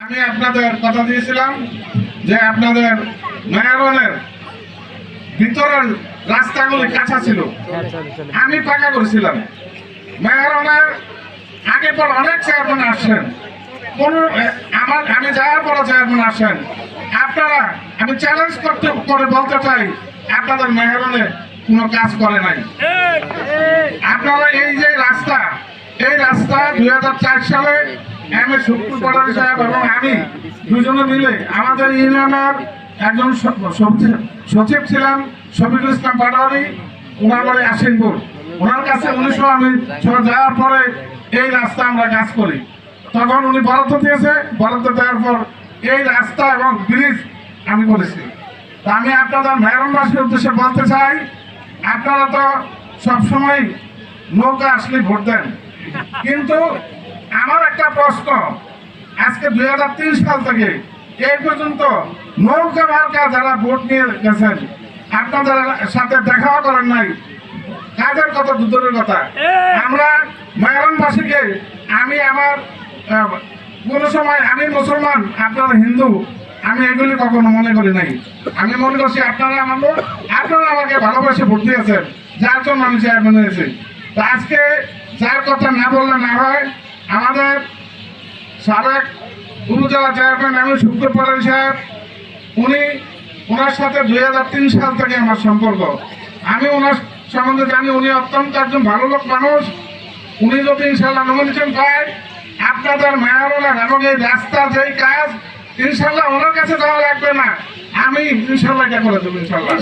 আমি আপনাদের কথা দিয়েছিলাম যে আপনাদের মেয়রনের ভিতরের রাস্তাগুলি কাঁচা ছিল, আমি পাকা করেছিলাম। মেয়রনের আগে পর অনেক চেয়ারম্যান আসছেন, আমি যাওয়ার পরে চেয়ারম্যান আসেন। আপনারা, আমি চ্যালেঞ্জ করে বলতে চাই, আপনাদের মেয়রনে কোনো কাজ করে নাই। আপনারা এই যে রাস্তা, এই রাস্তা 2004 সালে এম এ শুক্র পাটোয়ারী সাহেব এবং আমি দুজনে মিলে, আমাদের ইউনিয়নের একজন সচিব ছিলেন শফিকুল ইসলাম পাটোয়ারী, ওনার বাড়ি আসিনপুর, ওনার কাছে 1900 আমি যাওয়ার পরে এই রাস্তা আমরা কাজ করি। তখন উনি বরাদ্দ দিয়েছে, বরাদ্দ দেওয়ার পর এই রাস্তা এবং ব্রিজ আমি করেছি। তা আমি আপনাদের মেয়রনবাসীর উদ্দেশ্যে বলতে চাই, আপনারা তো সবসময় নৌকা আসলে ভোট দেন, কিন্তু আমার একটা প্রশ্ন, আজকে 2003 সাল থেকে এই পর্যন্ত নৌকা মার্কা যারা ভোট নিয়ে গেছেন, আপনাদের সাথে দেখাও করেন নাই, কাদের কত দূরের কথা। আমরা মেয়রনবাসীকে, আমি আমার কোন সময়, আমি মুসলমান, আপনারা হিন্দু, আমি এগুলি কখনো মনে করি নাই। আমি মনে করছি আপনারা আমাকে ভালোবাসে ভোট দিয়েছেন, যার জন্য আমি চেয়ারম্যান হয়েছি। তো আজকে যার কথা না বললে না হয়, আমাদের সাবেক উপজেলা চেয়ারম্যান আমি শুক্র পাটোয়ারী সাহেব, ওনার সাথে 2003 সাল থেকে আমার সম্পর্ক। আমি ওনার সম্বন্ধে জানি, উনি অত্যন্ত একজন ভালো লোক মানুষ। উনি যদি ইনশাল্লাহ নমিনেশন পায়, আপনাদের মেয়রনের এবং এই রাস্তার যেই কাজ, ইনশাল্লাহ ওনার কাছে যাওয়া লাগবে না, আমি ইনশাল্লাহ এটা করে দেবো। ইনশাল্লাহ